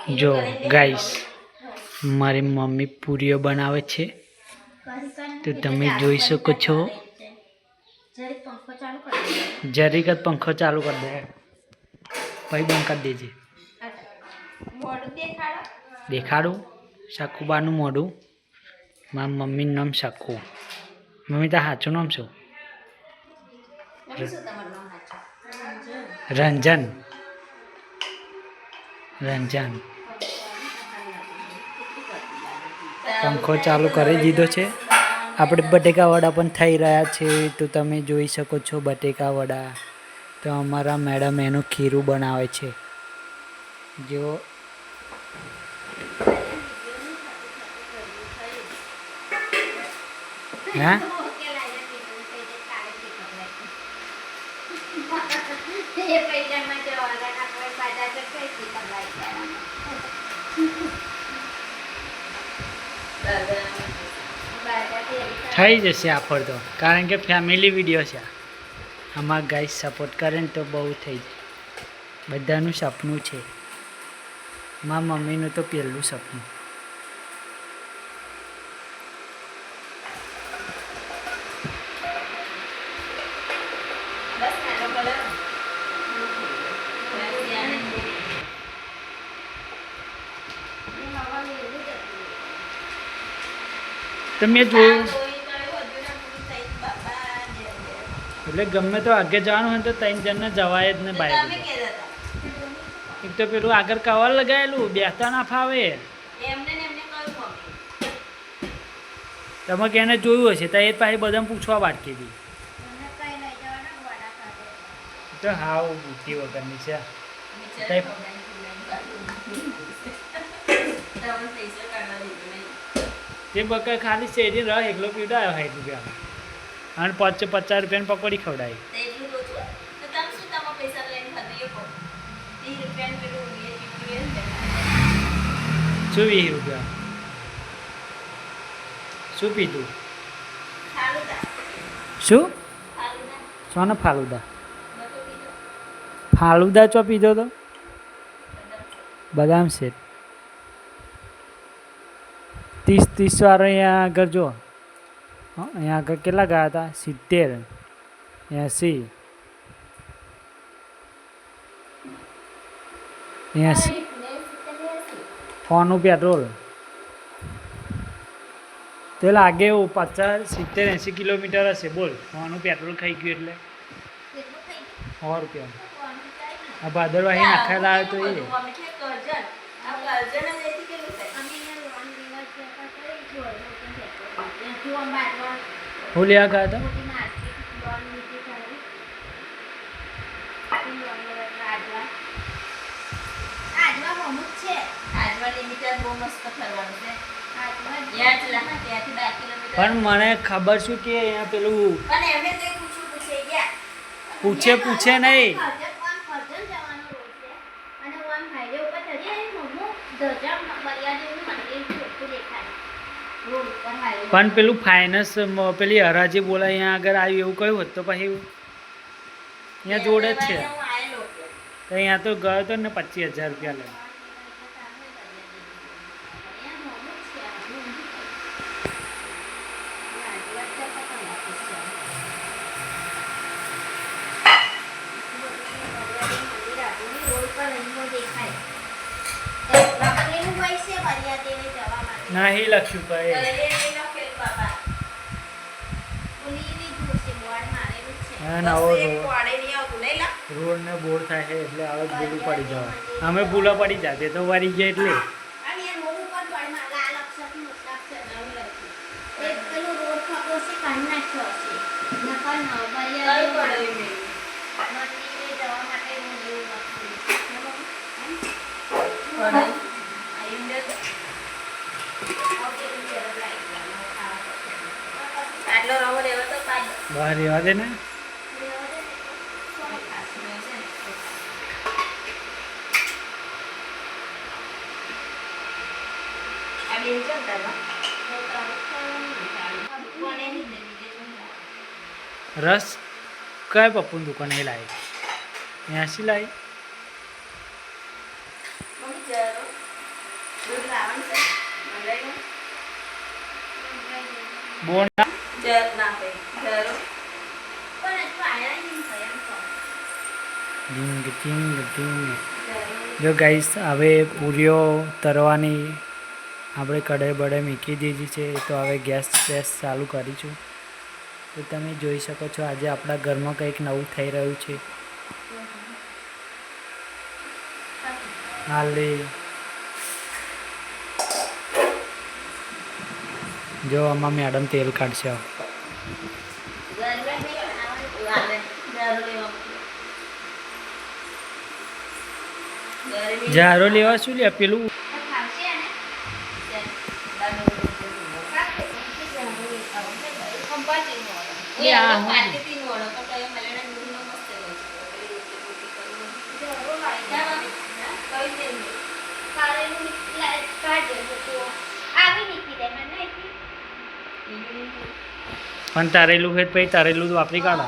જો ગાઈસ મારી મમ્મી પૂરીઓ બનાવે છે તો તમે જોઈ શકો છો। જરીક જ પંખો ચાલુ કરી દે ભાઈ બંધ કરી દેજે। દેખાડું શાકુબાનું મોઢું। મારા મમ્મીનું નામ શાકુ। મમ્મી તાર સાચું નામ શું? રંજન। રંજન પંખો ચાલુ કરી દીધો છે। આપણે બટેકા વડા પણ થઈ રહ્યા છે તો તમે જોઈ શકો છો બટેકા વડા। તો અમારા મેડમ એનું ખીરું બનાવે છે જો। હા થઈ જશે આફર તો કારણ કે ફેમિલી વિડીયો છે। આમાં ગાઈસ સપોર્ટ કરે ને તો બહુ થઈ જાય। બધાનું સપનું છે। મારા મમ્મીનું તો પહેલું સપનું। તમે જોયું એટલે ગમે તો આગળ જવાનું હોય તો 3 જણને જવાય જ ને બાઈક। એક તો પેલું આગળ કવર લગાવેલું બેસતા ના ફાવે। તમે કેને જોયું હશે તો એ પાછી બધાને પૂછવા બાકી હતી તો હાવ બુદ્ધિ વગરની છે। તે બકા ખાલી શેરી રહ એકલો પીવડાયો 60 રૂપિયામાં અને 50 રૂપિયાની પકોડી ખવડાવી। શું 20 રૂપિયા શું પીધું? શું સોનો ફાલુદા? ફાલુદા ચો પીધો તો બદામ શેક 30 વાળો અહીંયા આગળ જો। અહીંયા આગળ કેટલા ગયા હતા? 70 80 ફોનનું પેટ્રોલ તો લાગે એવું 50 70 80 કિલોમીટર હશે બોલ। ફોનનું પેટ્રોલ ખાઈ ગયું એટલે 100 રૂપિયા। આ ભાદરવાહી નાખેલા આવે તો એ હું લેવા ગયા હતા? પણ મને ખબર શું કે અહીંયા પેલું પૂછે નહીં પણ પેલું ફાઇનાન્સ પેલી હરાજી બોલાય અહીંયા આગળ આવ્યું એવું કહ્યું હોત તો પછી અહીંયા જોડે જ છે। તો અહીંયા તો ગયો હતો ને 25,000 રૂપિયા લે। નહીં લખ્યું કઈ નવો રોડ ને બોર થાય છે એટલે હવે ભૂલું પડી જવા। અમે ભૂલા પડી જાય તો વારી ગયા એટલે બહાર રહેવા દે ને। રસ કયા પપ્પુની દુકાને લાવી? 80 લાવી। બોના ઢીંગ ઢીંગ ઢીંગ. જો ગાઈસ હવે પૂરીઓ તરવાની આપણે કઢાઈ બઢાઈ મૂકી દીધી છે, તો હવે ગેસ ચાલુ કરીશું. તો તમે જોઈ શકો છો આજે આપણા ઘરમાં કંઈક નવું થઈ રહ્યું છે. હાલે જો આમાં મેડમ તેલ કાઢશે. ઝારો લેવા શું લે પેલું પણ તારેલું હોય પછી તારેલું વાપરી કાઢો.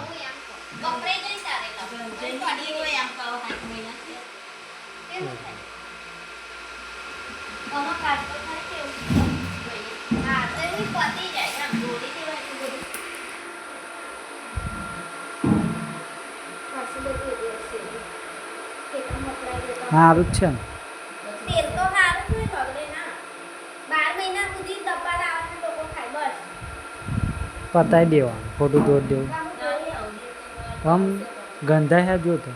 સારું જ છે ને. પતાવી દેવાનું, ખોટું દોડ દેવું. આમ ગંધા હે જો તો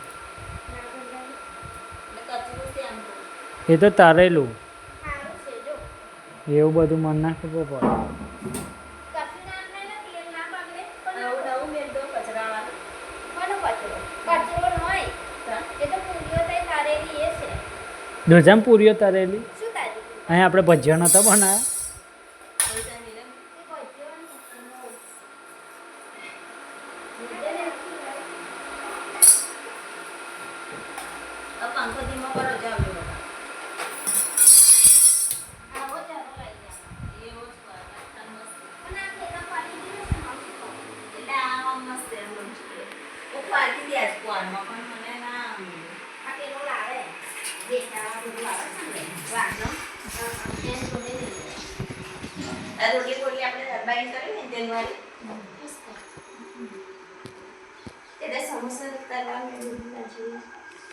એ તો તારેલું એવું બધું મન ના ખબર પડે. ડોજામ પૂરીઓ તરેલી અહીંયા આપણે ભજીયા નહોતા બનાવ્યા.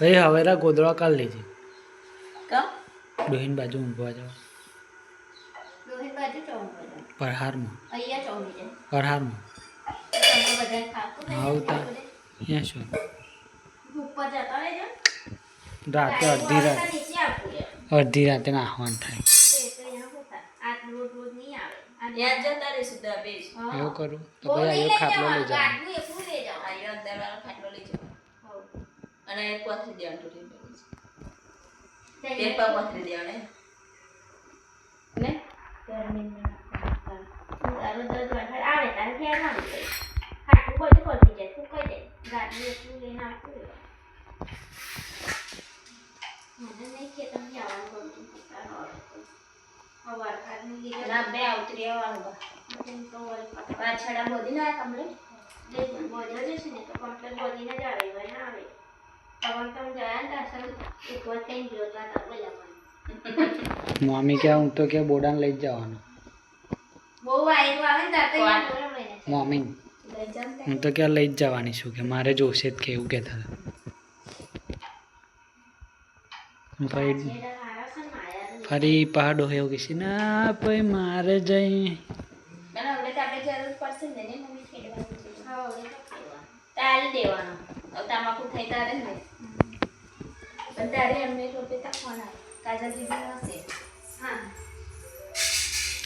ભાઈ હવેરા ગોદડા કાઢ લેજે. ડોહીન બાજુ ઊંઘવા જાવ. પરહારમાં પરહારમાં આવતા અહીંયા શું રાતે અડધી રાતે નાહવાનું થાય. એવું કરું તો ભાઈ આ ખાટલો લઈ જાવ અને કોથરી દેવાનું તેલ પર કોથરી દેવાનું ને તારો દર્દ આવે તારે ક્યાં ના આવે ખાટું બધું પતી જાય તું કહી દે ગાડી એટલું લઈને આવતું મને નહીં કે તમે આવવાનું હવાર ખાલી લીધે ના બે આવતરી આવવાનું તો પાછળ બોધી ના કમ્પ્લીટ બોધ્યો જશે ને તો કમ્પ્લીટ બોધીને જ આવે ભાઈ ના આવે તમે ગયા ને અસલ એક વાર થઈ ગયો હતા બોલાવાનું. મમ્મી કે હું તો કે બોડાને લઈ જવાનો બહુ વાયરો આવે ને તાતે મમ્મી હું તો ક્યાં લઈ જ જવાની છું કે મારે જોશે જ કે એવું કહેતા હતા. ફરી પહાડો એવું કહેશે ના ભાઈ મારે જઈ દેવાનો તમાકુ થઈ તારે ને તારે એમને ફોન આવે કાજલ દીદી હશે. હા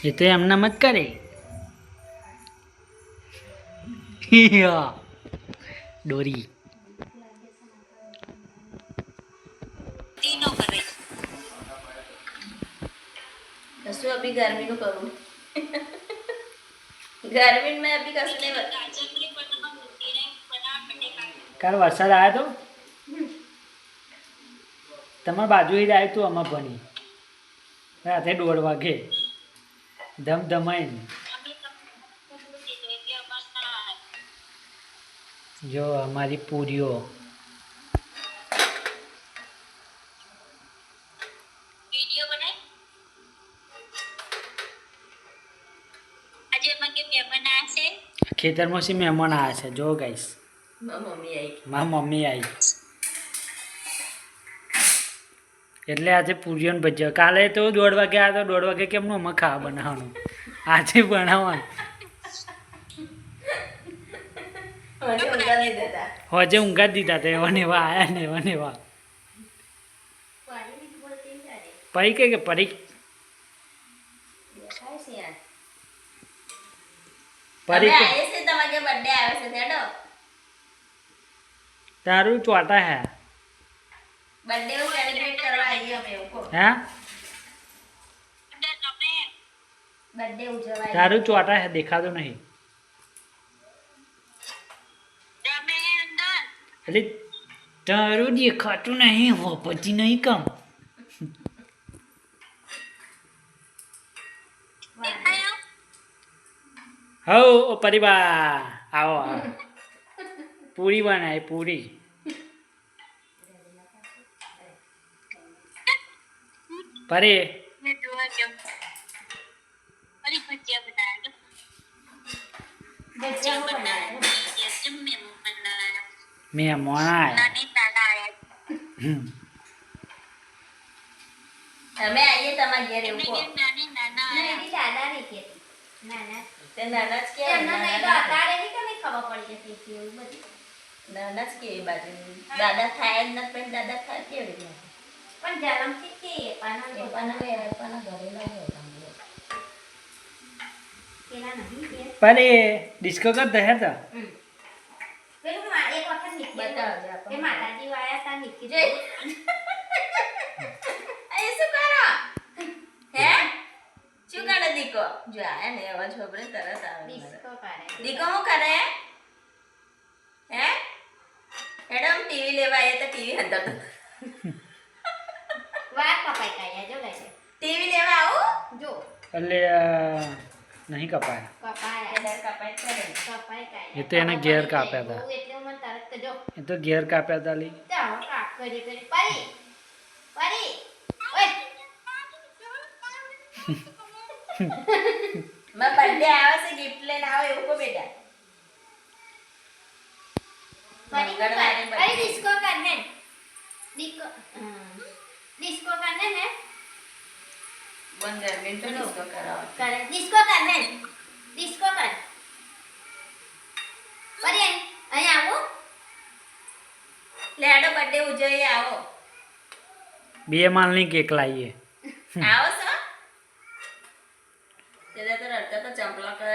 એ તો એમના મત કરે ડોરી શું અભી गर्मी નું કરું गर्मी में अभी कसने કાલ વરસાદ આવ્યો તો તમારા બાજુ જ આવ્યું હતું અમાર ભણી રાતે 1:30 વાગે ધમધમાઈને. જો અમારી પૂરીઓ ખેતરમાં સી મહેમાન આવ્યા છે જો ગાઈસ. મારી મમ્મી આવી એટલે આજે પૂરીઓને ભજીયા. કાલે તો 1:30 વાગે આવ્યા તો 1:30 વાગે કેમનું અમે ખાવા બનાવવાનું, આજે બનાવવાનું. હજે ઊંઘા જ દીધા હતા એવા ને એવા આયા ને એવા ને એવા. પરી કે પરી તારું ચોટા હે તારું ચોટા હે દેખાતો નહીં એટલે તારું દેખાતું નહીં હો પછી નહીં કામ. હો પરિવાર આવો આવો પૂરી બનાય પૂરી. પરે મેં મોણા અમે આવીએ તમારા ઘેર એવું કહો. નાના જ કે નાના જ કે એ બાજુ દાદા થાય જ નથી પણ દાદા થાય કેવી રીતે પણ જન્મથી કે પાના ઘરે પરે ડિસ્કો કરતા હે તો પેલું એક વખત નીકળી બતાવજો આપણે માતાજી વાયા તા નીકળી જઈ એ શું કરો હે શું કરે દીકો જો આયા ને અવાજ ખબરે તરત આવે ડિસ્કો કરે દીકો હું કરે હે મેડમ ટીવી લેવા આયા તો ટીવી અંદર વાર કપાઈ કાયા જો લઈ ટીવી લેવા આવો જો એટલે નહીં કપાયા એ તો એને ઘેર કાપ્યા હતા એ તો ઘેર કાપ્યા હતા લી બર્થડે આવે છે ગિફ્ટ લઈને આવો એવું કો બેટા डिस्को करने है बंदर में तो डिस्को कराओ करे डिस्को करने डिस्को कर परे અહીં આવો લેડો બર્થડે ઉજવીએ આવો 2 માળની કેક લાવીએ આવો છો તેદા તો રડતા તો ચંપલા કરે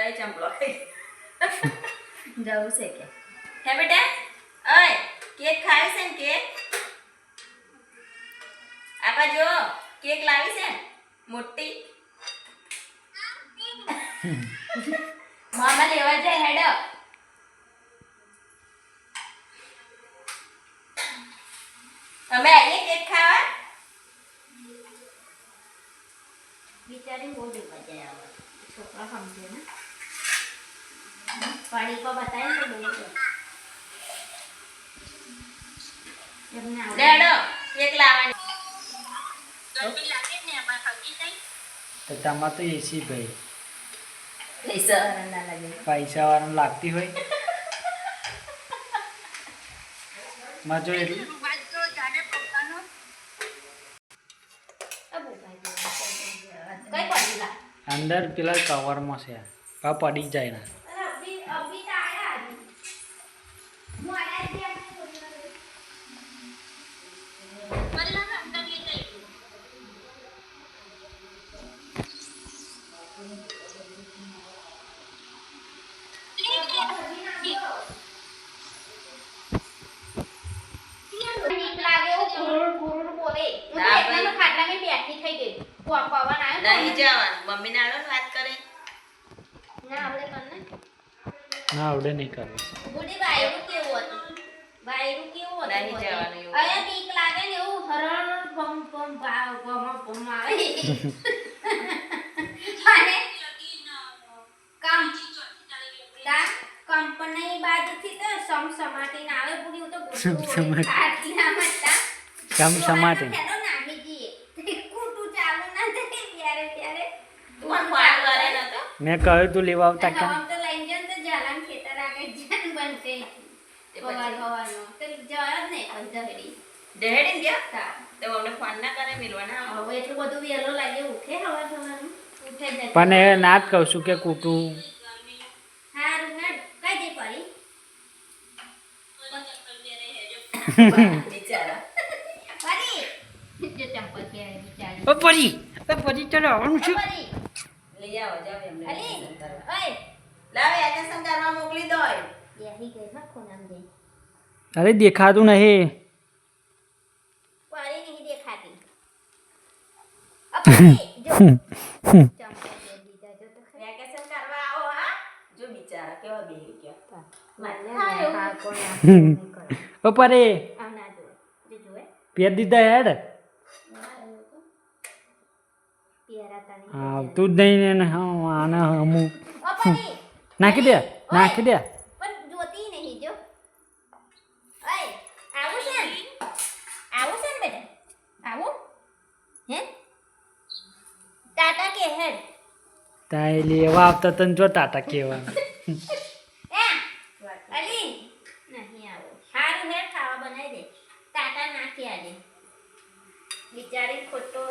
જવું છે કે હે બેટા ઓય કેક ખાવી છે ને કેક આપા જો કેક લાવી છે મોટી મામા લેવા જાય હેડો અમે આવીએ કેક ખાવા બિચારી બહુ દેવા જાય આવે છોકરા સમજે ને પાણી કો બતાય તો બોલો લેડો કેક લાવવાની ગરમી લાગે ને અમાર ખાકી થઈ તો તમાર તો એસી ભાઈ પૈસા ના લાગે પૈસા વાળા લાગતી હોય માં જો એટલું અંદર પેલા કવરમાં છે પા પડી જાય ના નહીં જવાનું મમ્મી ને આલો વાત કરે ના આવડે કરને ના આવડે નહીં કરવું બુડી વાયરું કેવું હતું નહીં જવાનું એવું અયા બીક લાગે ને એવું હરણ બમ બમ ભાવ ગમ બમ આવે અને કંપની બાજુથી તો સમસમાટી ના આવે બુડી હું તો સમસમાટી. આટલા મતા સમસમાટી. મેં કહ્યું તું લેવા આવતા કેમ તો લઈ જન તો જાલાન જહેડી ગયા તો અમને ફોન ના કરે મિલવાના હવે એટલું બધું વહેલો લાગે ઉઠે હવા સવારનું ઉઠે જ નથી. પણ એ ના જ કહું છું કે કૂટું હારું ના કઈ દે પડી બિચારા પડી જો ચંપલ પહેરી બિચારી પરી ચાલો આવવાનું છે પડી લઈ આવો જાવ એમને અલી વેકેશન કરવા. ઓય લાવ વેકેશન કરવા મોકલી દો બેહી ગઈ હા કોનામ દે અરે દેખાતું નહીં પડી નહીં દેખાતી પડી જો ચંપલ પહેરી દીધા જો તો ખરી. વેકેશન કરવા આવો હા જો બિચારા કેવા બેહી ગયા મને ખાયો. હા કોના નહીં કરો ઓ પરે આ ના જોવે જો જોવે પેર દીધા હેડ પહેરાતા નહીં આવતું જ નહીં ને હા આને હમું ઓ પડી નાખી દે નાખી દે પણ જોતી નહીં જો ઓય આવું છે ને? આવું છે ને બેટા આવું હે ટાટા કે હેડ તાય લેવા આવતા તને જો ટાટા કેવા એ અલી નહીં આવું હારું હેડ ખાવા બનાવી દે ટાટા નાખી આજે બિચારી ખોટો